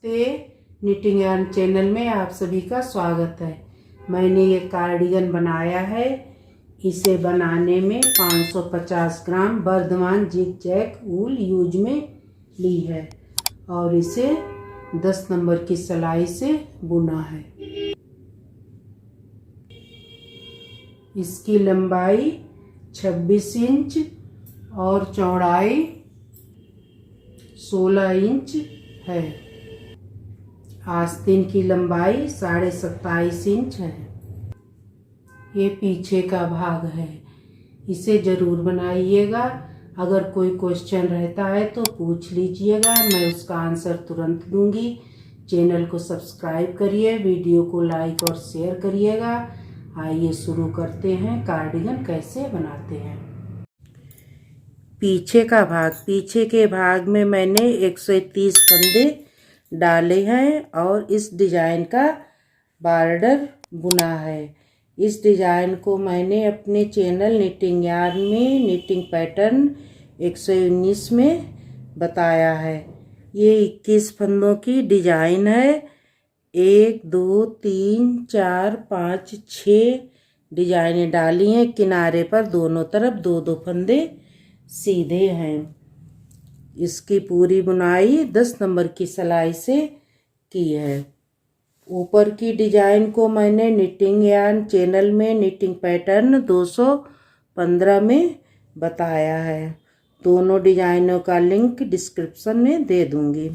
Knitting yarn channel में आप सभी का स्वागत है। मैंने ये कार्डिगन बनाया है। इसे बनाने में 550 ग्राम बर्धमान जिग जैग वूल यूज में ली है और इसे 10 नंबर की सिलाई से बुना है। इसकी लंबाई 26 इंच और चौड़ाई 16 इंच है। आस्तीन की लंबाई 27.5 इंच है। ये पीछे का भाग है। इसे ज़रूर बनाइएगा। अगर कोई क्वेश्चन रहता है तो पूछ लीजिएगा, मैं उसका आंसर तुरंत दूंगी। चैनल को सब्सक्राइब करिए, वीडियो को लाइक और शेयर करिएगा। आइए शुरू करते हैं कार्डिगन कैसे बनाते हैं। पीछे का भाग, पीछे के भाग में मैंने 130 फंदे डाले हैं और इस डिजाइन का बॉर्डर बुना है। इस डिजाइन को मैंने अपने चैनल निटिंग यार्न में निटिंग पैटर्न 119 में बताया है। ये 21 फंदों की डिजाइन है। 1 2 3 4 5 6 डिजाइनें डाली हैं। किनारे पर दोनों तरफ 2-2 फंदे सीधे हैं। इसकी पूरी बुनाई 10 नंबर की सिलाई से की है। ऊपर की डिजाइन को मैंने निटिंग यार्न चैनल में निटिंग पैटर्न 215 में बताया है। दोनों डिजाइनों का लिंक डिस्क्रिप्शन में दे दूंगी।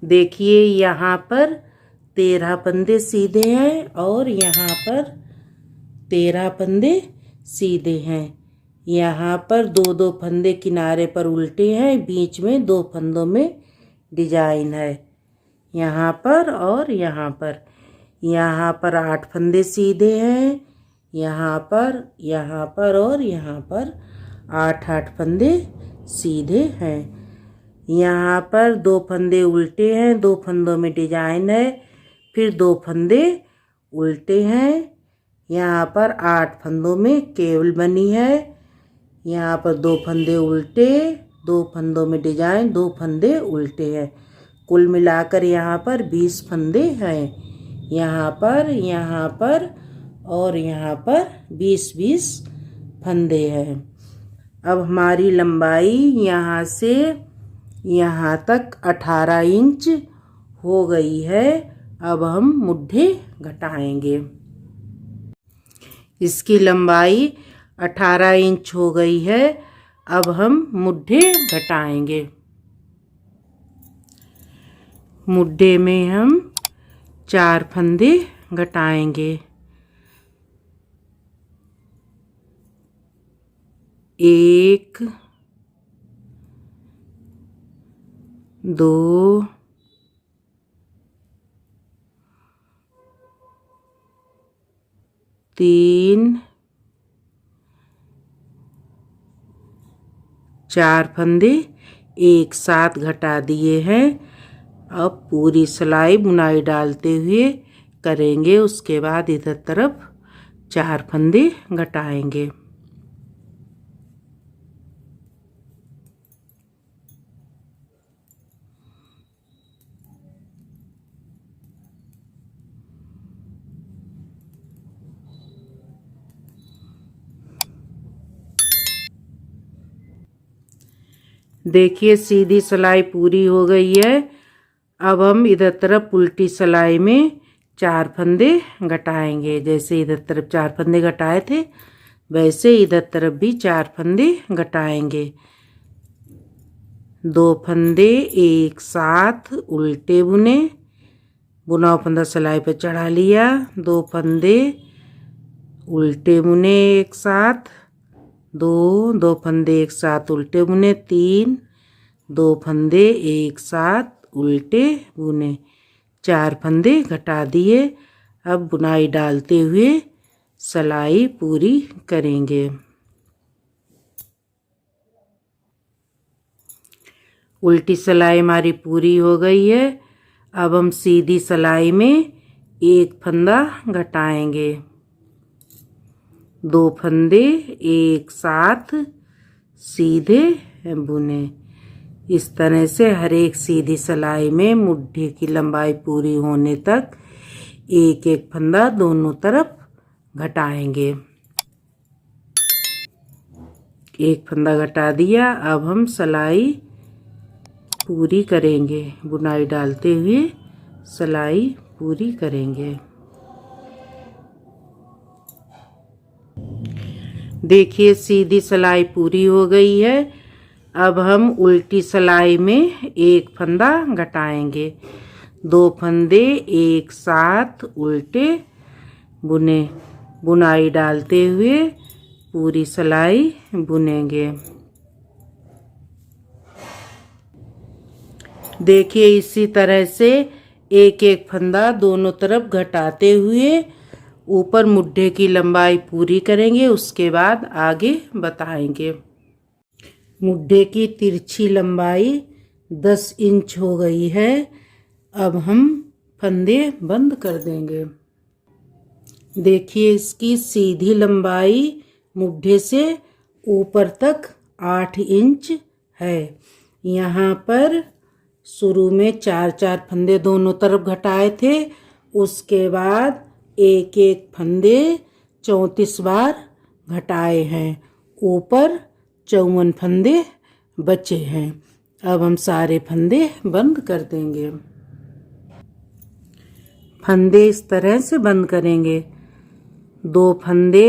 देखिए यहाँ पर 13 फंदे सीधे हैं और यहाँ पर 13 फंदे सीधे हैं। यहाँ पर 2-2 फंदे किनारे पर उल्टे हैं, बीच में 2 फंदों में डिजाइन है। यहाँ पर और यहाँ पर 8 फंदे सीधे हैं। यहाँ पर और यहाँ पर 8-8 फंदे सीधे हैं। यहाँ पर 2 फंदे उल्टे हैं, 2 फंदों में डिजाइन है, फिर 2 फंदे उल्टे हैं। यहाँ पर 8 फंदों में केवल बनी है। यहाँ पर 2 फंदे उल्टे, 2 फंदों में डिजाइन, 2 फंदे उल्टे हैं। कुल मिलाकर यहाँ पर 20 फंदे हैं। यहाँ पर और यहाँ पर 20-20 फंदे हैं। अब हमारी लंबाई यहाँ से यहाँ तक 18 इंच हो गई है। अब हम मुड्ढे घटाएंगे। इसकी लंबाई 18 इंच हो गई है। अब हम मुड्ढे घटाएंगे। मुड्ढे में हम 4 फंदे घटाएंगे। 1 2 3 4 फंदे एक साथ घटा दिए हैं। अब पूरी सिलाई बुनाई डालते हुए करेंगे। उसके बाद इधर तरफ 4 फंदे घटाएंगे। देखिए सीधी सिलाई पूरी हो गई है। अब हम इधर तरफ उल्टी सिलाई में 4 फंदे घटाएंगे। जैसे इधर तरफ 4 फंदे घटाए थे वैसे इधर तरफ भी 4 फंदे घटाएंगे। 2 फंदे एक साथ उल्टे बुने, बुना फंदा सिलाई पर चढ़ा लिया। 2 फंदे उल्टे बुने एक साथ, 2 फंदे एक साथ उल्टे बुने, 3 2 फंदे एक साथ उल्टे बुने, 4 फंदे घटा दिए। अब बुनाई डालते हुए सिलाई पूरी करेंगे। उल्टी सिलाई हमारी पूरी हो गई है। अब हम सीधी सिलाई में 1 फंदा घटाएंगे। 2 फंदे एक साथ सीधे बुने। इस तरह से हर एक सीधी सिलाई में मुट्ठी की लंबाई पूरी होने तक एक एक फंदा दोनों तरफ घटाएंगे। एक फंदा घटा दिया। अब हम सिलाई पूरी करेंगे, बुनाई डालते हुए सिलाई पूरी करेंगे। देखिए सीधी सिलाई पूरी हो गई है। अब हम उल्टी सिलाई में एक फंदा घटाएंगे। 2 फंदे एक साथ उल्टे बुने, बुनाई डालते हुए पूरी सिलाई बुनेंगे। देखिए इसी तरह से एक एक फंदा दोनों तरफ घटाते हुए ऊपर मुट्ठी की लंबाई पूरी करेंगे। उसके बाद आगे बताएंगे। मुट्ठी की तिरछी लंबाई 10 इंच हो गई है। अब हम फंदे बंद कर देंगे। देखिए इसकी सीधी लंबाई मुट्ठी से ऊपर तक 8 इंच है। यहाँ पर शुरू में 4-4 फंदे दोनों तरफ घटाए थे। उसके बाद एक एक फंदे 34 बार घटाए हैं। ऊपर 54 फंदे बचे हैं। अब हम सारे फंदे बंद कर देंगे। फंदे इस तरह से बंद करेंगे। 2 फंदे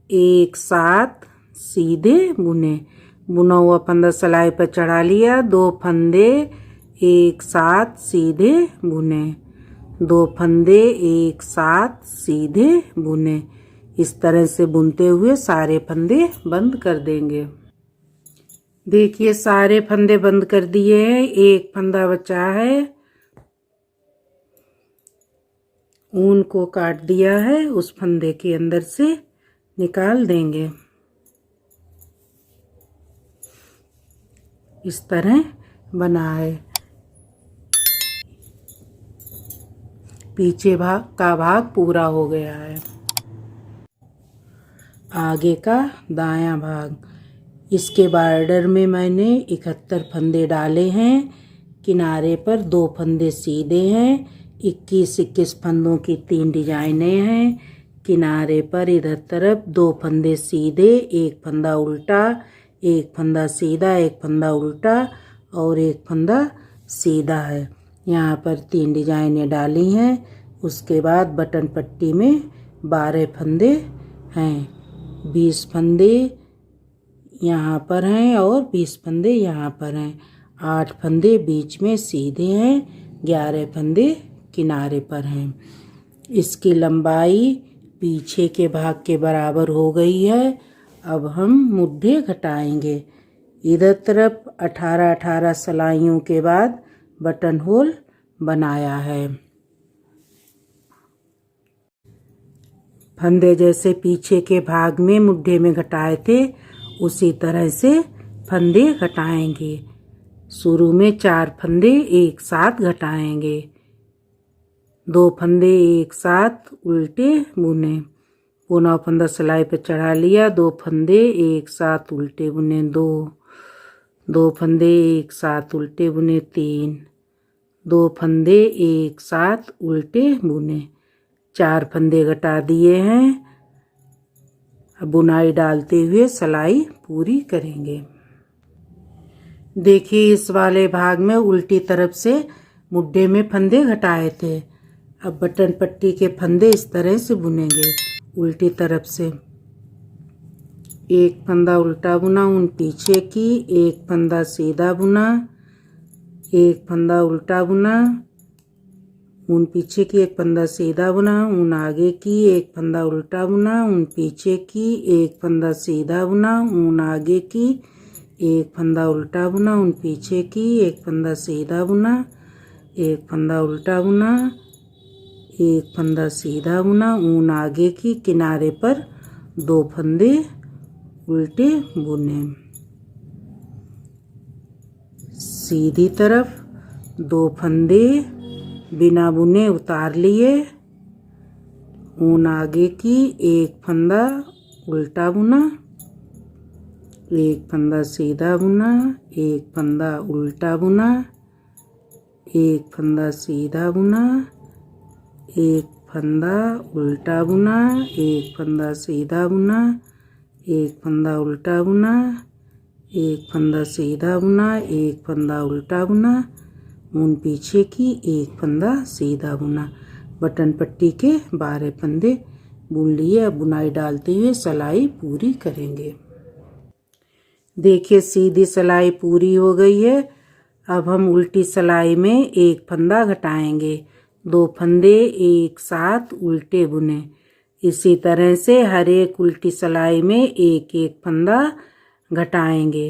एक साथ सीधे बुने, बुना हुआ फंदा सिलाई पर चढ़ा लिया। 2 फंदे एक साथ सीधे बुने, 2 फंदे एक साथ सीधे बुने। इस तरह से बुनते हुए सारे फंदे बंद कर देंगे। देखिए सारे फंदे बंद कर दिए हैं। एक फंदा बचा है, ऊन को काट दिया है, उस फंदे के अंदर से निकाल देंगे। इस तरह बना है। पीछे भाग का भाग पूरा हो गया है। आगे का दायां भाग, इसके बॉर्डर में मैंने 71 फंदे डाले हैं। किनारे पर 2 फंदे सीधे हैं। 21-21 फंदों की 3 डिजाइनें हैं। किनारे पर इधर तरफ 2 फंदे सीधे, एक फंदा उल्टा, एक फंदा सीधा, एक फंदा उल्टा और एक फंदा सीधा है। यहाँ पर 3 डिजाइनें डाली हैं। उसके बाद बटन पट्टी में 12 फंदे हैं। 20 फंदे यहाँ पर हैं और 20 फंदे यहाँ पर हैं। 8 फंदे बीच में सीधे हैं, 11 फंदे किनारे पर हैं। इसकी लंबाई पीछे के भाग के बराबर हो गई है। अब हम मुट्ठी घटाएंगे। इधर तरफ 18-18 सिलाइयों के बाद बटन होल बनाया है। फंदे जैसे पीछे के भाग में मुट्ठी में घटाए थे, उसी तरह से फंदे घटाएंगे। शुरू में 4 फंदे एक साथ घटाएंगे। 2 फंदे एक साथ उल्टे बुने, बुना फंदा सिलाई पर चढ़ा लिया। 2 फंदे एक साथ उल्टे बुने, 2 फंदे एक साथ उल्टे बुने, 3, 2 फंदे एक साथ उल्टे बुने। 4 फंदे घटा दिए हैं। अब बुनाई डालते हुए सिलाई पूरी करेंगे। देखिए इस वाले भाग में उल्टी तरफ से मुट्ठी में फंदे घटाए थे। अब बटन पट्टी के फंदे इस तरह से बुनेंगे। उल्टी तरफ से एक फंदा उल्टा बुना, ऊन पीछे की, एक फंदा सीधा बुना, एक फंदा उल्टा बुना, ऊन पीछे की, एक फंदा सीधा बुना, ऊन आगे की, एक फंदा उल्टा बुना, ऊन पीछे की, एक फंदा सीधा बुना, ऊन आगे की, एक फंदा उल्टा बुना, ऊन पीछे की, एक फंदा सीधा बुना, एक फंदा उल्टा बुना, एक फंदा सीधा बुना, ऊन आगे की, किनारे पर 2 फंदे उल्टे बुने। सीधी तरफ 2 फंदे बिना बुने उतार लिए, ऊन आगे की, एक फंदा उल्टा बुना, एक फंदा सीधा बुना, एक फंदा उल्टा बुना, एक फंदा सीधा बुना, एक फंदा उल्टा बुना, एक फंदा सीधा बुना, एक फंदा उल्टा बुना, एक फंदा सीधा बुना, एक फंदा उल्टा बुना, ऊन पीछे की, एक फंदा सीधा बुना। बटन पट्टी के 12 फंदे बुन लिए। अब बुनाई डालते हुए सिलाई पूरी करेंगे। देखिए सीधी सिलाई पूरी हो गई है। अब हम उल्टी सिलाई में एक फंदा घटाएंगे। 2 फंदे एक साथ उल्टे बुने। इसी तरह से हर एक उल्टी सिलाई में एक एक फंदा घटाएंगे।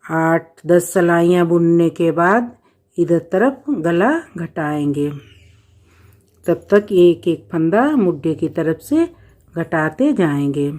8-10 सिलाइयाँ बुनने के बाद इधर तरफ गला घटाएंगे। तब तक एक एक फंदा मुड्ढे की तरफ से घटाते जाएंगे।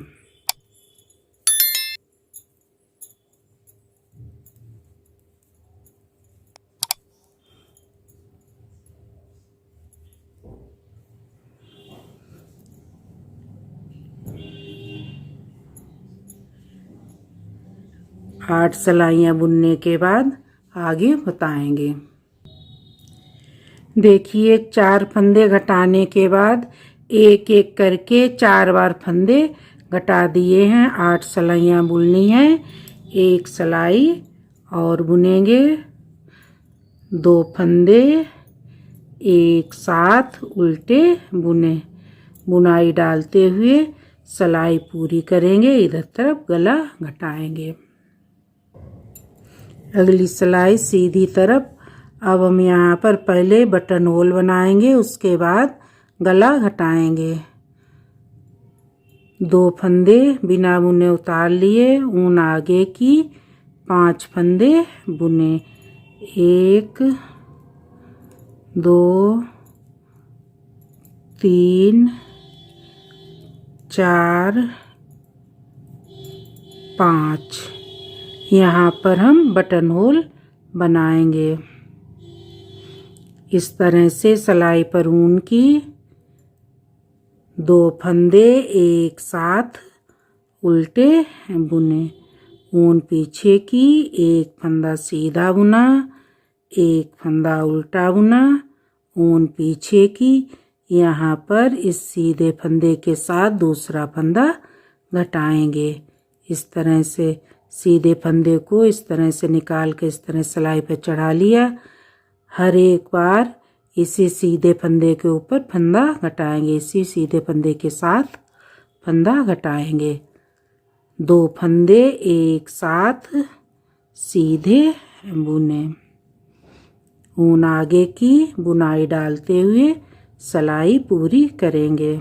आठ सिलाइयाँ बुनने के बाद आगे बताएंगे। देखिए 4 फंदे घटाने के बाद एक एक करके 4 बार फंदे घटा दिए हैं। 8 सिलाइयाँ बुननी हैं। एक सिलाई और बुनेंगे। 2 फंदे एक साथ उल्टे बुने। बुनाई डालते हुए सिलाई पूरी करेंगे। इधर तरफ गला घटाएंगे। अगली सिलाई सीधी तरफ। अब हम यहाँ पर पहले बटन होल बनाएंगे, उसके बाद गला घटाएंगे। 2 फंदे बिना बुने उतार लिए। ऊन आगे की 5 फंदे बुने। 1 2 3 4 5। यहाँ पर हम बटन होल बनाएंगे। इस तरह से सिलाई पर ऊन की 2 फंदे एक साथ उल्टे बुने। ऊन पीछे की, एक फंदा सीधा बुना, एक फंदा उल्टा बुना। ऊन पीछे की, यहाँ पर इस सीधे फंदे के साथ दूसरा फंदा घटाएंगे। इस तरह से सीधे फंदे को इस तरह से निकाल के इस तरह सिलाई पर चढ़ा लिया। हर एक बार इसी सीधे फंदे के ऊपर फंदा घटाएंगे। इसी सीधे फंदे के साथ फंदा घटाएंगे। 2 फंदे एक साथ सीधे बुने। ऊन आगे की बुनाई डालते हुए सिलाई पूरी करेंगे।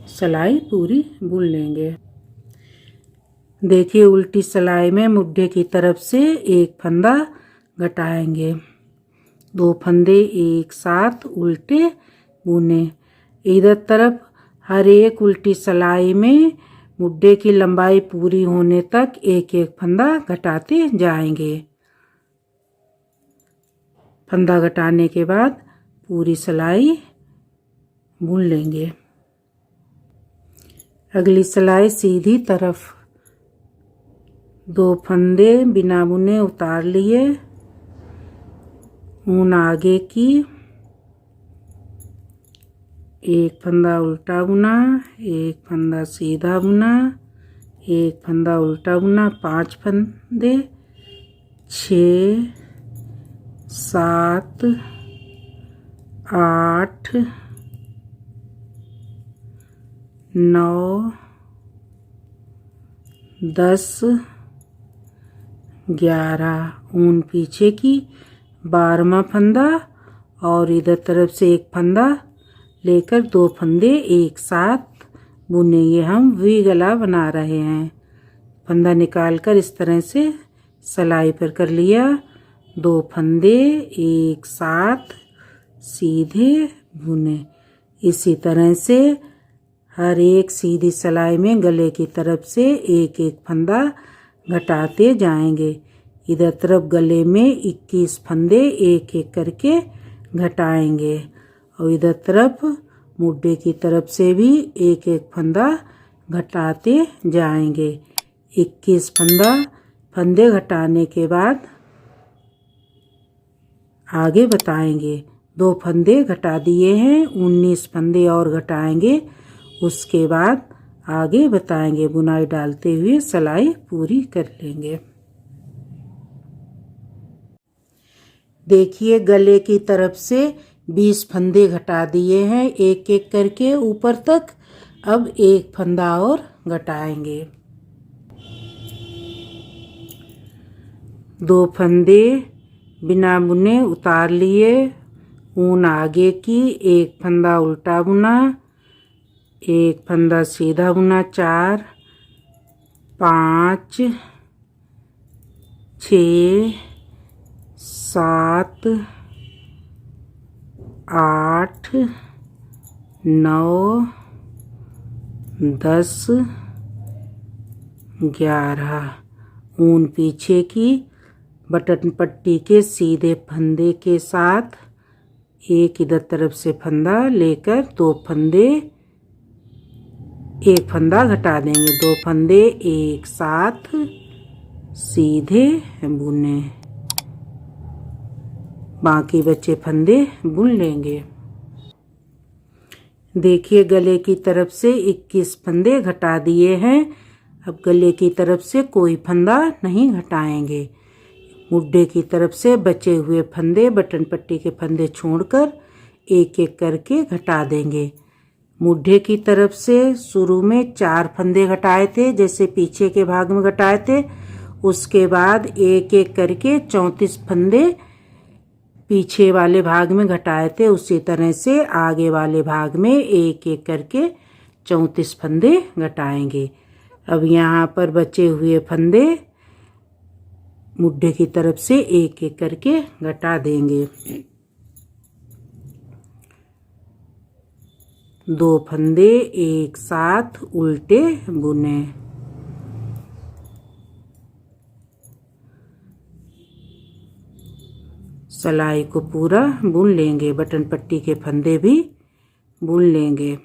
सिलाई पूरी बुन लेंगे। देखिए उल्टी सिलाई में मुड्ढे की तरफ से एक फंदा घटाएंगे। 2 फंदे एक साथ उल्टे बुने। इधर तरफ हर एक उल्टी सिलाई में मुड्ढे की लंबाई पूरी होने तक एक एक फंदा घटाते जाएंगे। फंदा घटाने के बाद पूरी सिलाई बुन लेंगे। अगली सिलाई सीधी तरफ। 2 फंदे बिना बुने उतार लिए। ऊन आगे की, एक फंदा उल्टा बुना, एक फंदा सीधा बुना, एक फंदा उल्टा बुना। 5 फंदे, 6 7 8 9 10 11। ऊन पीछे की 12वां फंदा और इधर तरफ से एक फंदा लेकर 2 फंदे एक साथ बुने। ये हम वी गला बना रहे हैं। फंदा निकालकर इस तरह से सिलाई पर कर लिया। 2 फंदे एक साथ सीधे बुने। इसी तरह से हर एक सीधी सिलाई में गले की तरफ से एक एक फंदा घटाते जाएंगे। इधर तरफ गले में 21 फंदे एक एक करके घटाएंगे और इधर तरफ मुड्ढे की तरफ से भी एक एक फंदा घटाते जाएंगे। 21 फंदे घटाने के बाद आगे बताएंगे। 2 फंदे घटा दिए हैं, 19 फंदे और घटाएंगे। उसके बाद आगे बताएंगे। बुनाई डालते हुए सिलाई पूरी कर लेंगे। देखिए गले की तरफ से 20 फंदे घटा दिए हैं एक एक करके ऊपर तक। अब एक फंदा और घटाएंगे। 2 फंदे बिना बुने उतार लिए। ऊन आगे की, एक फंदा उल्टा बुना, एक फंदा सीधा बुना। 4 5 6 7 8 9 10 11। ऊन पीछे की बटन पट्टी के सीधे फंदे के साथ एक इधर तरफ से फंदा लेकर 2 फंदे, एक फंदा घटा देंगे। 2 फंदे एक साथ सीधे बुने, बाकी बचे फंदे बुन लेंगे। देखिए गले की तरफ से 21 फंदे घटा दिए हैं। अब गले की तरफ से कोई फंदा नहीं घटाएंगे। मुड्ढे की तरफ से बचे हुए फंदे बटन पट्टी के फंदे छोड़कर एक एक करके घटा देंगे। मुड्ढे की तरफ से शुरू में 4 फंदे घटाए थे जैसे पीछे के भाग में घटाए थे। उसके बाद एक एक करके 34 फंदे पीछे वाले भाग में घटाए थे। उसी तरह से आगे वाले भाग में एक एक करके 34 फंदे घटाएंगे। अब यहाँ पर बचे हुए फंदे मुड्ढे की तरफ से एक एक करके घटा देंगे। 2 फंदे एक साथ उल्टे बुने। सिलाई को पूरा बुन लेंगे। बटन पट्टी के फंदे भी बुन लेंगे।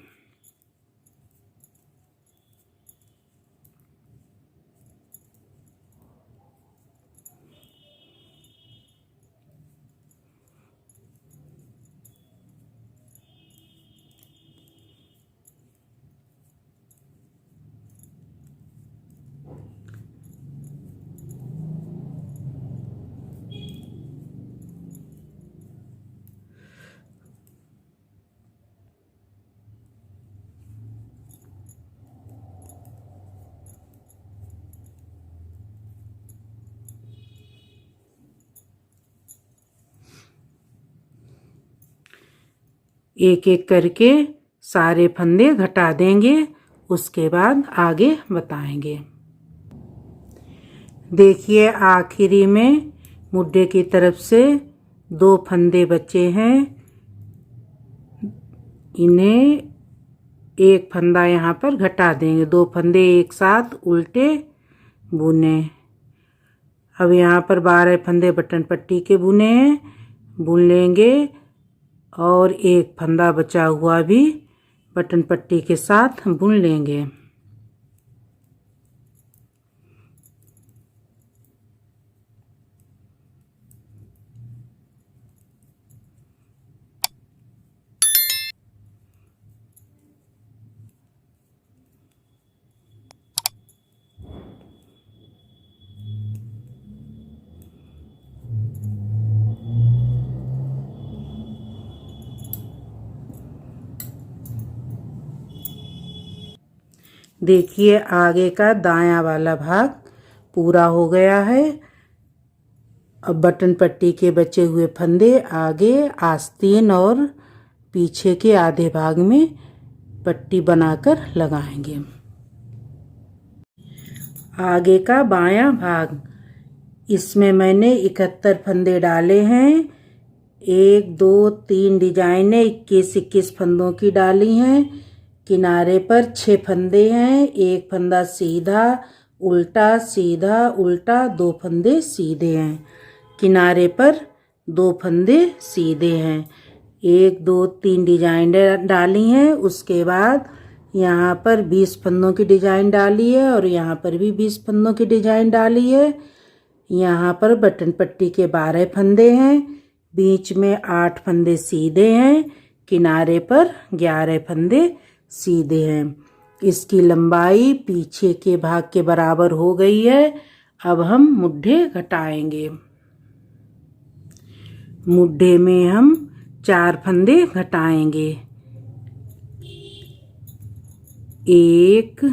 एक एक करके सारे फंदे घटा देंगे। उसके बाद आगे बताएंगे। देखिए आखिरी में मुड्ढे की तरफ से 2 फंदे बचे हैं। इन्हें एक फंदा यहाँ पर घटा देंगे। 2 फंदे एक साथ उल्टे बुने। अब यहाँ पर 12 फंदे बटन पट्टी के बुने हैं, बुन लेंगे। और एक फंदा बचा हुआ भी बटन पट्टी के साथ बुन लेंगे। देखिए आगे का दायां वाला भाग पूरा हो गया है। अब बटन पट्टी के बचे हुए फंदे आगे आस्तीन और पीछे के आधे भाग में पट्टी बनाकर लगाएंगे। आगे का बायां भाग, इसमें मैंने 71 फंदे डाले हैं। 1 2 3 डिजाइनें 21 फंदों की डाली हैं। किनारे पर 6 फंदे हैं। एक फंदा सीधा उल्टा सीधा उल्टा 2 फंदे सीधे हैं। किनारे पर 2 फंदे सीधे हैं। 1 2 3 डिजाइन डाली हैं। उसके बाद यहाँ पर 20 फंदों की डिजाइन डाली है और यहाँ पर भी 20 फंदों की डिजाइन डाली है। यहाँ पर बटन पट्टी के 12 फंदे हैं। बीच में 8 फंदे सीधे हैं। किनारे पर 11 फंदे सीधे हैं। इसकी लंबाई पीछे के भाग के बराबर हो गई है। अब हम मुड्ढे घटाएंगे। मुड्ढे में हम 4 फंदे घटाएंगे। 1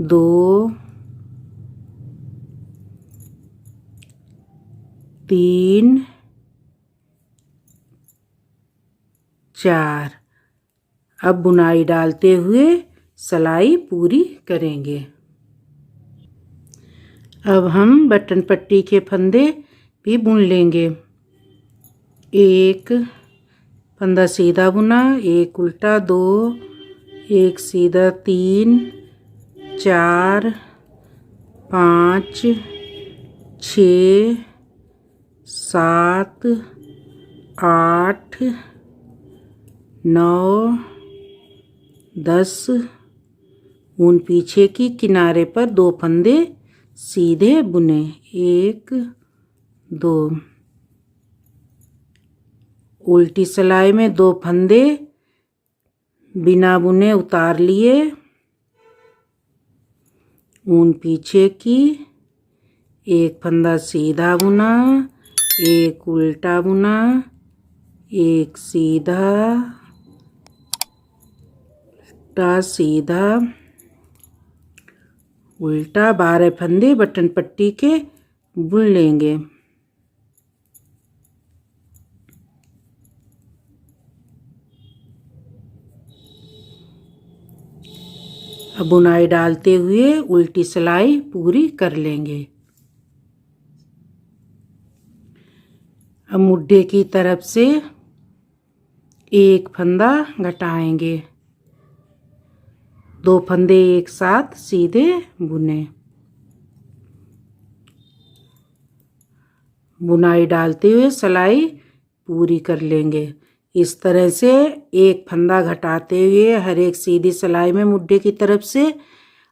2 3 4। अब बुनाई डालते हुए सिलाई पूरी करेंगे। अब हम बटन पट्टी के फंदे भी बुन लेंगे। 1 फंदा सीधा बुना, 1 उल्टा, 2 1 सीधा, 3 4 5 6 7 8 9 10। ऊन पीछे की किनारे पर 2 फंदे सीधे बुने। 1 2। उल्टी सिलाई में 2 फंदे बिना बुने उतार लिए। ऊन पीछे की 1 फंदा सीधा बुना, 1 उल्टा बुना, 1 सीधा उल्टा सीधा उल्टा। 12 फंदे बटन पट्टी के बुन लेंगे। अब बुनाई डालते हुए उल्टी सिलाई पूरी कर लेंगे। अब मुड्ढे की तरफ से 1 फंदा घटाएंगे। 2 फंदे एक साथ सीधे बुने। बुनाई डालते हुए सिलाई पूरी कर लेंगे। इस तरह से 1 फंदा घटाते हुए हर एक सीधी सिलाई में मुड्ढे की तरफ से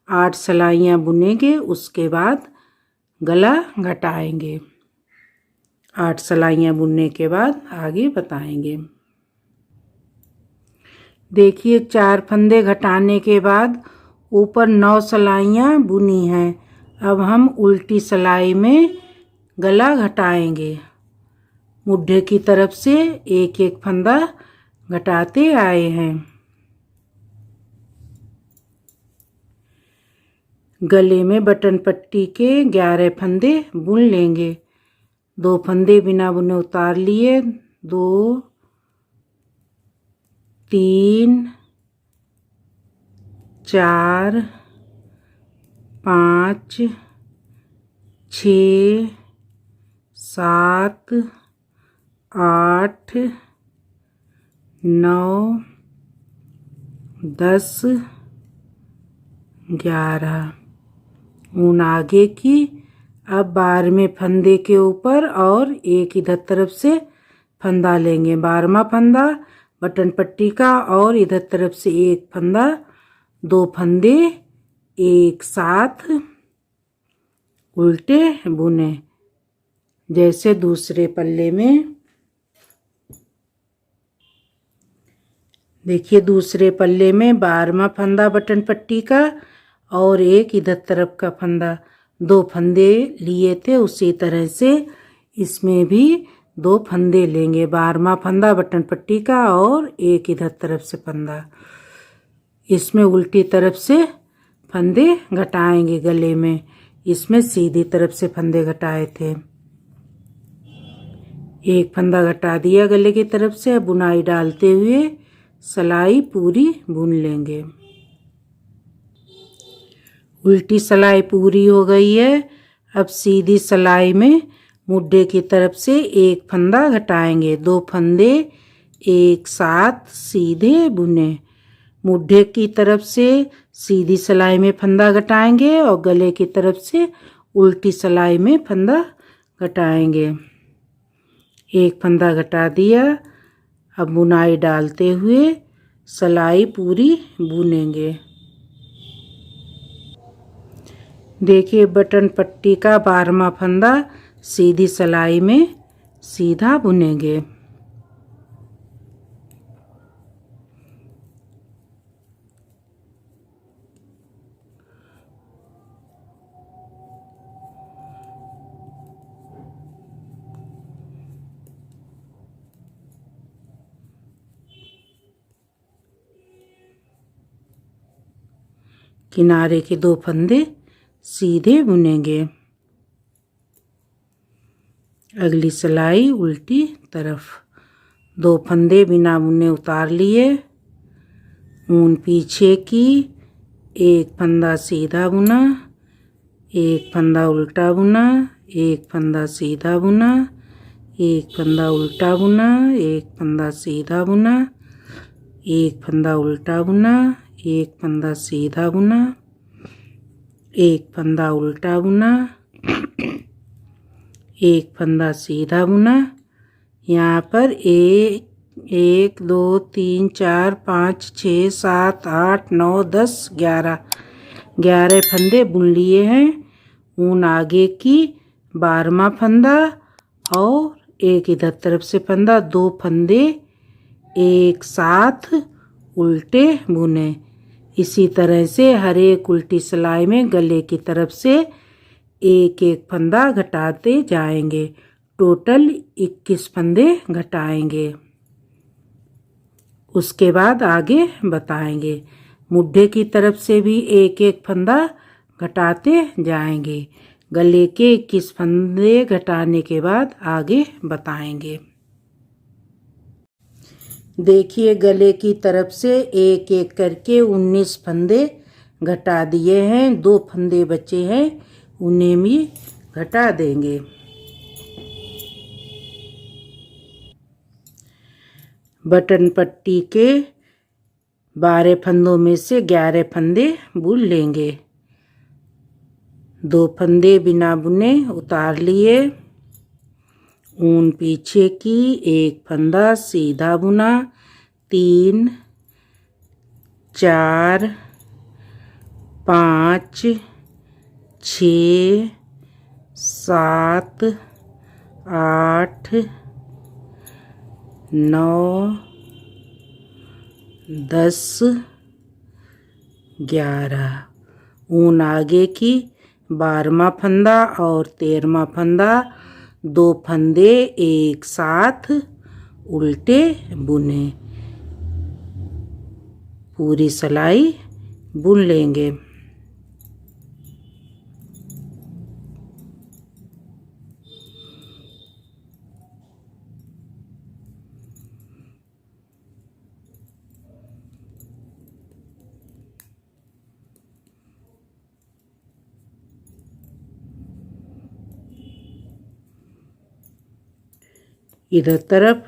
8 सिलाइयाँ बुनेंगे। उसके बाद गला घटाएंगे। 8 सिलाइयाँ बुनने के बाद आगे बताएंगे। देखिए 4 फंदे घटाने के बाद ऊपर 9 सिलाइयाँ बुनी हैं। अब हम उल्टी सिलाई में गला घटाएंगे। मुड्ढे की तरफ से 1 फंदा घटाते आए हैं। गले में बटन पट्टी के 11 फंदे बुन लेंगे। 2 फंदे बिना बुने उतार लिए। 2 3 4 5 6 7 8 9 10 11। ऊन आगे की। अब 12वें फंदे के ऊपर और एक इधर तरफ से फंदा लेंगे। 12वां फंदा बटन पट्टी का और इधर तरफ से 1 फंदा। 2 फंदे एक साथ उल्टे बुने जैसे दूसरे पल्ले में। देखिए दूसरे पल्ले में 12वां फंदा बटन पट्टी का और एक इधर तरफ का फंदा। 2 फंदे लिए थे उसी तरह से इसमें भी 2 फंदे लेंगे। 12वां फंदा बटन पट्टी का और एक इधर तरफ से फंदा। इसमें उल्टी तरफ से फंदे घटाएंगे गले में। इसमें सीधी तरफ से फंदे घटाए थे। 1 फंदा घटा दिया गले की तरफ से। अब बुनाई डालते हुए सिलाई पूरी बुन लेंगे। उल्टी सिलाई पूरी हो गई है। अब सीधी सिलाई में मुड्ढे की तरफ से 1 फंदा घटाएंगे। 2 फंदे एक साथ सीधे बुने। मुड्ढे की तरफ से सीधी सिलाई में फंदा घटाएंगे और गले की तरफ से उल्टी सिलाई में फंदा घटाएंगे। एक फंदा घटा दिया। अब बुनाई डालते हुए सिलाई पूरी बुनेंगे। देखिए बटन पट्टी का 12वां फंदा सीधी सिलाई में सीधा बुनेंगे। किनारे के 2 फंदे सीधे बुनेंगे। अगली सिलाई उल्टी तरफ। 2 फंदे बिना बुने उतार लिए। ऊन पीछे की, एक फंदा सीधा बुना, एक फंदा उल्टा बुना, एक फंदा सीधा बुना, एक फंदा उल्टा बुना, एक फंदा सीधा बुना, एक फंदा उल्टा बुना, एक फंदा सीधा बुना, एक फंदा उल्टा बुना, एक फंदा सीधा बुना। यहाँ पर 1 2 3 4 5 6 7 8 9 10 11 फंदे बुन लिए हैं। ऊन आगे की 12वां फंदा और एक इधर तरफ से फंदा, 2 फंदे एक साथ उल्टे बुने। इसी तरह से हर एक उल्टी सिलाई में गले की तरफ से एक एक फंदा घटाते जाएंगे। टोटल 21 फंदे घटाएंगे। उसके बाद आगे बताएंगे। मुड्ढे की तरफ से भी एक एक फंदा घटाते जाएंगे। गले के 21 फंदे घटाने के बाद आगे बताएंगे। देखिए गले की तरफ से एक एक करके 19 फंदे घटा दिए हैं। 2 फंदे बचे हैं, उन्हें भी घटा देंगे। बटन पट्टी के 12 फंदों में से 11 फंदे बुन लेंगे। 2 फंदे बिना बुने उतार लिए। ऊन पीछे की, एक फंदा सीधा बुना, 3 4 5 6 7 8 9 10 11। ऊन आगे की 12वां फंदा और 13वां फंदा, 2 फंदे एक साथ उल्टे बुने। पूरी सिलाई बुन लेंगे। इधर तरफ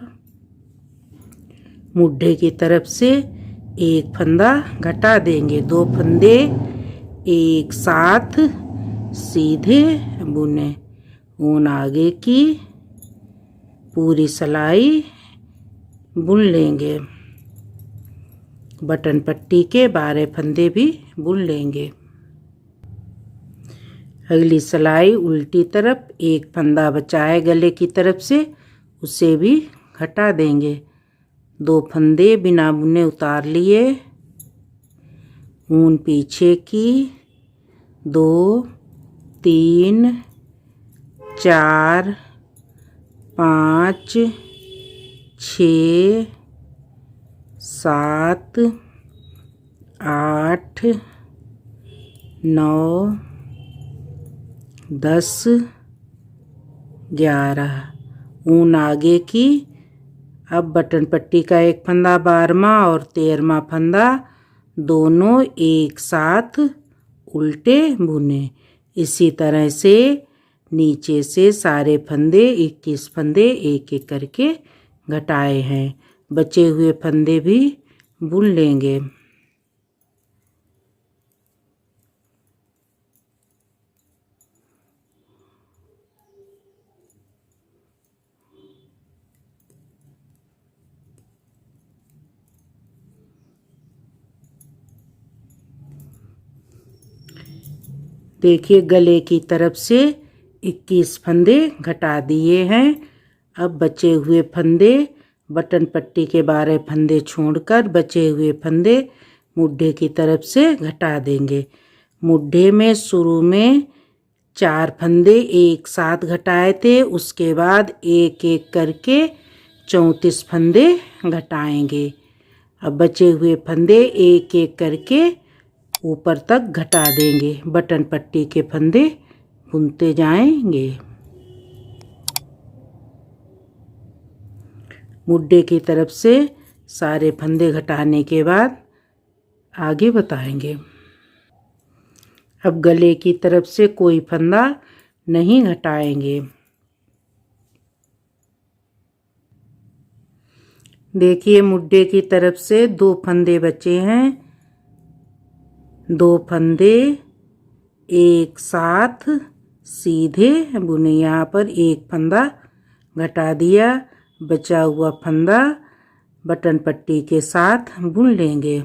मुड्ढे की तरफ से एक फंदा घटा देंगे। 2 फंदे एक साथ सीधे बुने। ऊन आगे की पूरी सिलाई बुन लेंगे। बटन पट्टी के 12 फंदे भी बुन लेंगे। अगली सिलाई उल्टी तरफ एक फंदा बचा है गले की तरफ से, उसे भी घटा देंगे। 2 फंदे बिना बुने उतार लिए। ऊन पीछे की, 2 3 4 5 6 7 8 9 10 11। ऊन आगे की। अब बटन पट्टी का एक फंदा 12वां और 13वां फंदा दोनों एक साथ उल्टे बुने। इसी तरह से नीचे से सारे फंदे 21 फंदे एक एक करके घटाए हैं। बचे हुए फंदे भी बुन लेंगे। देखिए गले की तरफ से 21 फंदे घटा दिए हैं। अब बचे हुए फंदे बटन पट्टी के 12 फंदे छोड़कर बचे हुए फंदे मुड्ढे की तरफ से घटा देंगे। मुड्ढे में शुरू में 4 फंदे एक साथ घटाए थे, उसके बाद एक एक करके 34 फंदे घटाएंगे। अब बचे हुए फंदे एक एक करके ऊपर तक घटा देंगे। बटन पट्टी के फंदे बुनते जाएंगे। मुड्ढे की तरफ से सारे फंदे घटाने के बाद आगे बताएंगे। अब गले की तरफ से कोई फंदा नहीं घटाएंगे। देखिए मुड्ढे की तरफ से 2 फंदे बचे हैं। 2 फंदे एक साथ सीधे बुने। यहाँ पर एक फंदा घटा दिया, बचा हुआ फंदा बटन पट्टी के साथ बुन लेंगे।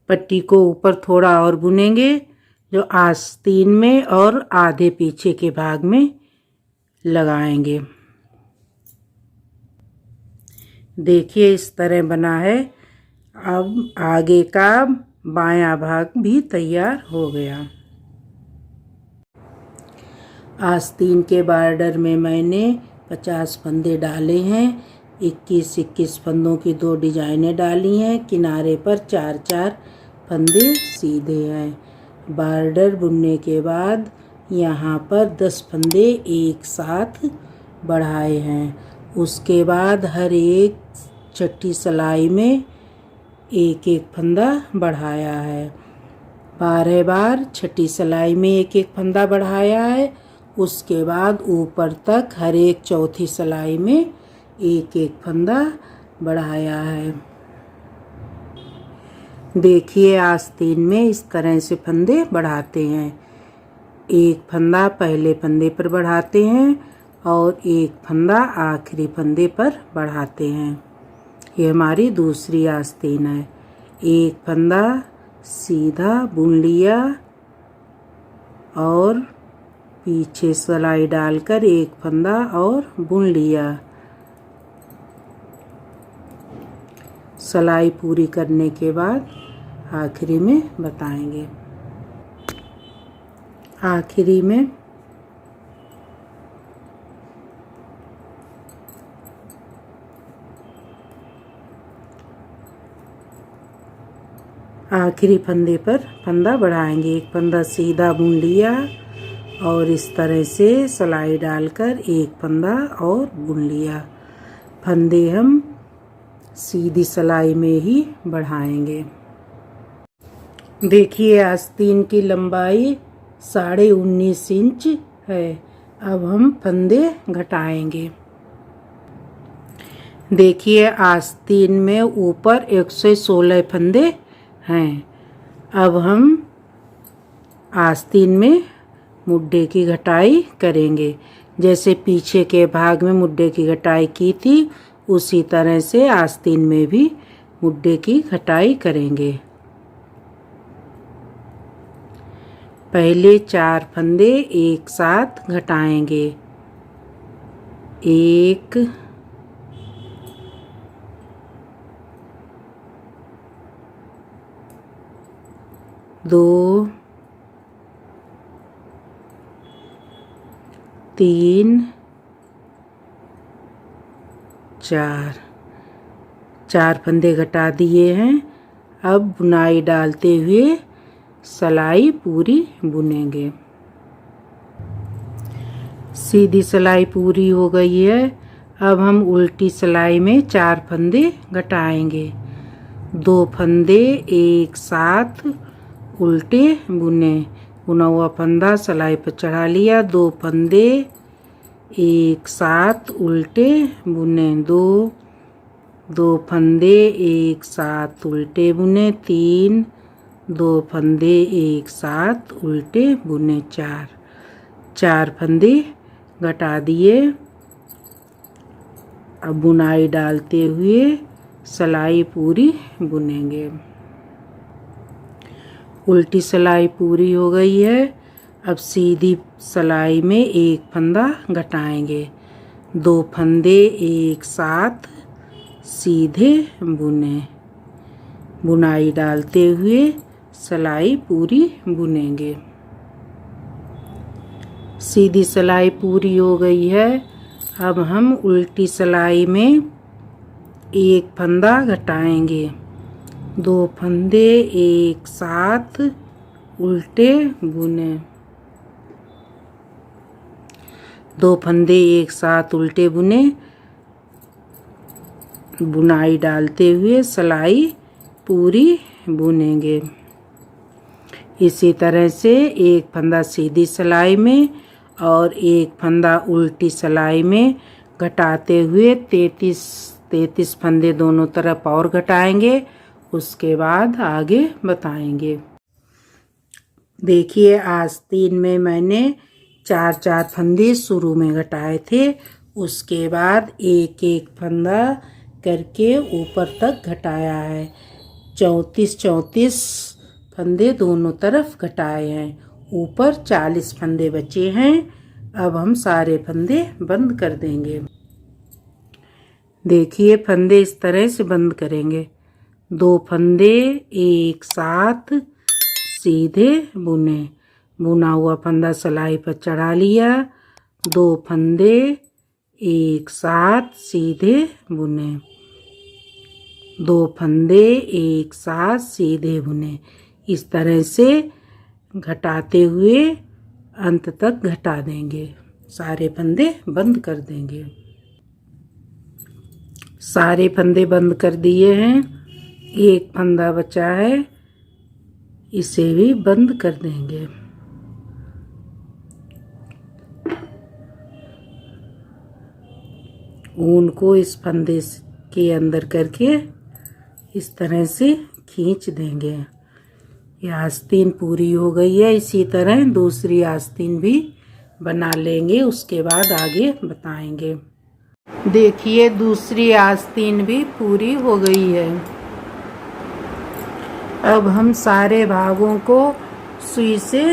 पट्टी को ऊपर थोड़ा और बुनेंगे, जो आस्तीन में और आधे पीछे के भाग में लगाएंगे। देखिए इस तरह बना है। अब आगे का बायां भाग भी तैयार हो गया। आस्तीन के बॉर्डर में मैंने 50 फंदे डाले हैं। 21-21 फंदों की 2 डिजाइनें डाली हैं। किनारे पर 4-4 फंदे सीधे हैं। बॉर्डर बुनने के बाद यहाँ पर 10 फंदे एक साथ बढ़ाए हैं। उसके बाद हर एक छठी सिलाई में एक एक फंदा बढ़ाया है। 12 बार छठी सिलाई में एक एक फंदा बढ़ाया है। उसके बाद ऊपर तक हर एक चौथी सिलाई में एक एक फंदा बढ़ाया है। देखिए आस्तीन में इस तरह से फंदे बढ़ाते हैं। एक फंदा पहले फंदे पर बढ़ाते हैं और एक फंदा आखिरी फंदे पर बढ़ाते हैं। ये हमारी दूसरी आस्तीन है। एक फंदा सीधा बुन लिया और पीछे सिलाई डालकर एक फंदा और बुन लिया। सिलाई पूरी करने के बाद आखिरी में बताएंगे। आखिरी में आखिरी फंदे पर फंदा बढ़ाएंगे। एक फंदा सीधा बुन लिया और इस तरह से सिलाई डालकर एक फंदा और बुन लिया। फंदे हम सीधी सिलाई में ही बढ़ाएंगे। देखिए आस्तीन की लंबाई 19.5 इंच है। अब हम फंदे घटाएंगे। देखिए आस्तीन में ऊपर 116 फंदे हैं। अब हम आस्तीन में मुड्ढे की घटाई करेंगे। जैसे पीछे के भाग में मुड्ढे की घटाई की थी, उसी तरह से आस्तीन में भी मुड्ढे की घटाई करेंगे। पहले 4 फंदे एक साथ घटाएंगे। 1 2 3 4 फंदे घटा दिए हैं। अब बुनाई डालते हुए सिलाई पूरी बुनेंगे। सीधी सिलाई पूरी हो गई है। अब हम उल्टी सिलाई में 4 फंदे घटाएंगे। 2 फंदे एक साथ उल्टे बुने। बुना हुआ फंदा सिलाई पर चढ़ा लिया, 2 फंदे एक साथ उल्टे बुने, 2 फंदे एक साथ उल्टे बुने, 3 2 फंदे एक साथ उल्टे बुने, 4 फंदे घटा दिए। अब बुनाई डालते हुए सिलाई पूरी बुनेंगे। उल्टी सिलाई पूरी हो गई है। अब सीधी सिलाई में एक फंदा घटाएंगे, 2 फंदे एक साथ सीधे बुने। बुनाई डालते हुए सिलाई पूरी बुनेंगे। सीधी सिलाई पूरी हो गई है। अब हम उल्टी सिलाई में एक फंदा घटाएंगे, 2 फंदे एक साथ उल्टे बुने, 2 फंदे एक साथ उल्टे बुने। बुनाई डालते हुए सिलाई पूरी बुनेंगे। इसी तरह से एक फंदा सीधी सिलाई में और एक फंदा उल्टी सिलाई में घटाते हुए 33 फंदे दोनों तरफ और घटाएंगे। उसके बाद आगे बताएंगे। देखिए आस्तीन में मैंने 4 फंदे शुरू में घटाए थे, उसके बाद एक एक फंदा करके ऊपर तक घटाया है। 34 फंदे दोनों तरफ घटाए हैं, ऊपर 40 फंदे बचे हैं। अब हम सारे फंदे बंद कर देंगे। देखिए फंदे इस तरह से बंद करेंगे, 2 फंदे एक साथ सीधे बुने। बुना हुआ फंदा सिलाई पर चढ़ा लिया, 2 फंदे एक साथ सीधे बुने, 2 फंदे एक साथ सीधे बुने। इस तरह से घटाते हुए अंत तक घटा देंगे। सारे फंदे बंद कर देंगे। सारे फंदे बंद कर दिए हैं। एक फंदा बचा है, इसे भी बंद कर देंगे। ऊन को इस फंदे के अंदर करके इस तरह से खींच देंगे। ये आस्तीन पूरी हो गई है। इसी तरह दूसरी आस्तीन भी बना लेंगे, उसके बाद आगे बताएंगे। देखिए दूसरी आस्तीन भी पूरी हो गई है। अब हम सारे भागों को सुई से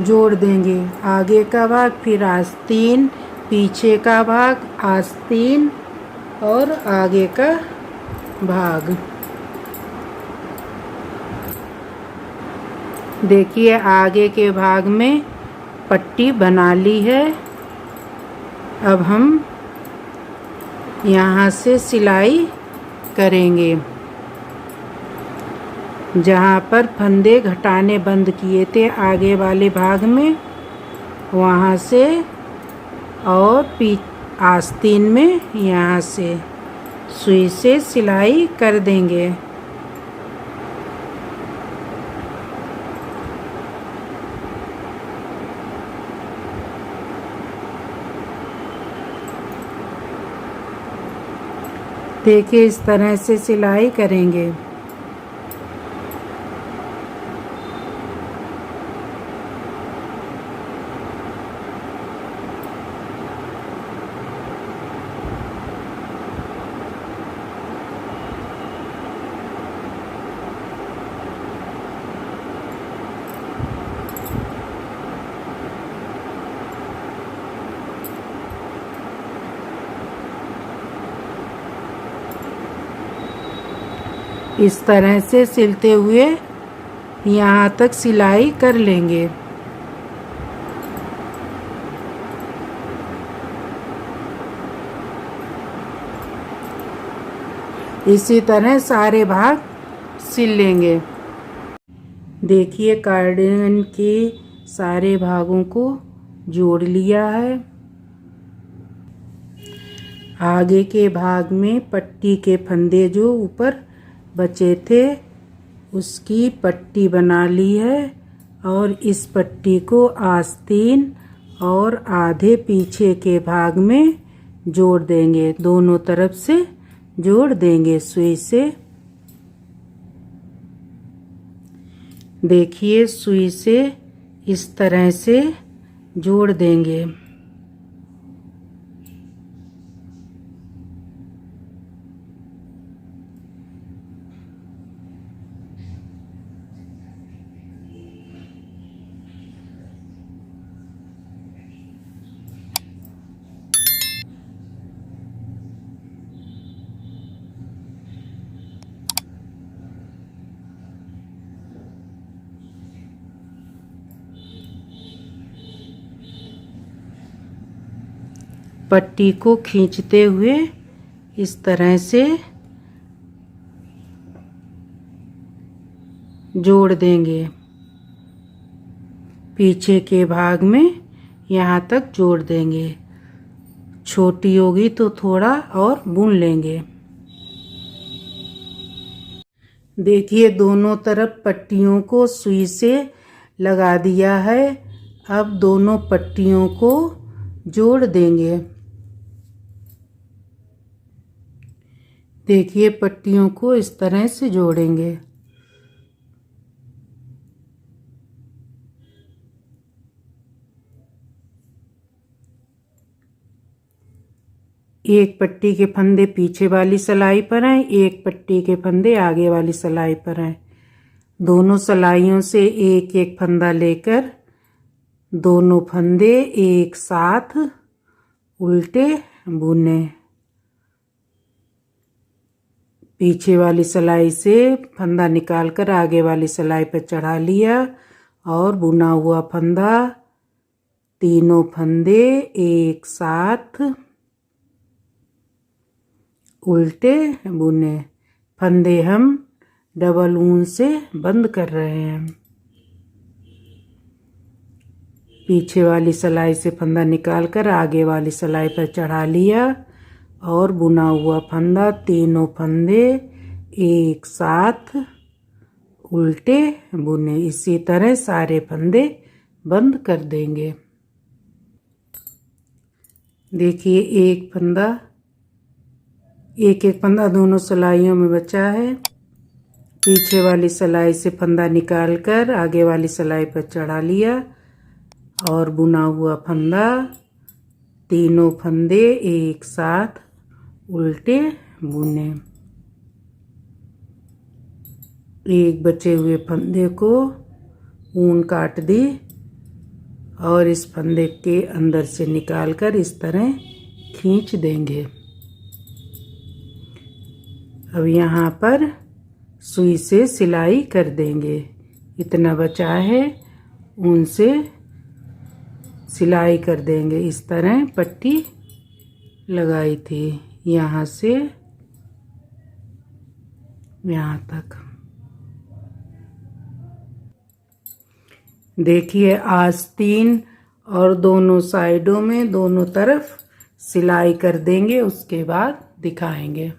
जोड़ देंगे। आगे का भाग, फिर आस्तीन, पीछे का भाग, आस्तीन और आगे का भाग। देखिए आगे के भाग में पट्टी बना ली है। अब हम यहाँ से सिलाई करेंगे। जहाँ पर फंदे घटाने बंद किए थे आगे वाले भाग में, वहाँ से और आस्तीन में यहाँ से सुई से सिलाई कर देंगे। देखिए इस तरह से सिलाई करेंगे। इस तरह से सिलते हुए यहाँ तक सिलाई कर लेंगे। इसी तरह सारे भाग सिल लेंगे। देखिए कार्डिगन के सारे भागों को जोड़ लिया है। आगे के भाग में पट्टी के फंदे जो ऊपर बचे थे उसकी पट्टी बना ली है और इस पट्टी को आस्तीन और आधे पीछे के भाग में जोड़ देंगे। दोनों तरफ से जोड़ देंगे सुई से। देखिए सुई से इस तरह से जोड़ देंगे। पट्टी को खींचते हुए इस तरह से जोड़ देंगे। पीछे के भाग में यहाँ तक जोड़ देंगे। छोटी होगी तो थोड़ा और बुन लेंगे। देखिए दोनों तरफ पट्टियों को सुई से लगा दिया है। अब दोनों पट्टियों को जोड़ देंगे। देखिए पट्टियों को इस तरह से जोड़ेंगे। एक पट्टी के फंदे पीछे वाली सिलाई पर हैं, एक पट्टी के फंदे आगे वाली सिलाई पर हैं। दोनों सिलाइयों से एक एक फंदा लेकर दोनों फंदे एक साथ उल्टे बुने। पीछे वाली सिलाई से फंदा निकालकर आगे वाली सिलाई पर चढ़ा लिया और बुना हुआ फंदा तीनों फंदे एक साथ उल्टे बुने। फंदे हम डबल ऊन से बंद कर रहे हैं। पीछे वाली सिलाई से फंदा निकालकर आगे वाली सिलाई पर चढ़ा लिया और बुना हुआ फंदा तीनों फंदे एक साथ उल्टे बुने। इसी तरह सारे फंदे बंद कर देंगे। देखिए एक एक फंदा दोनों सिलाइयों में बचा है। पीछे वाली सिलाई से फंदा निकालकर आगे वाली सिलाई पर चढ़ा लिया और बुना हुआ फंदा तीनों फंदे एक साथ उल्टे बुने। एक बचे हुए फंदे को ऊन काट दी और इस फंदे के अंदर से निकालकर इस तरह खींच देंगे। अब यहाँ पर सुई से सिलाई कर देंगे। इतना बचा है ऊन से सिलाई कर देंगे। इस तरह पट्टी लगाई थी यहाँ से यहाँ तक। देखिए आस्तीन और दोनों साइडों में दोनों तरफ सिलाई कर देंगे, उसके बाद दिखाएंगे।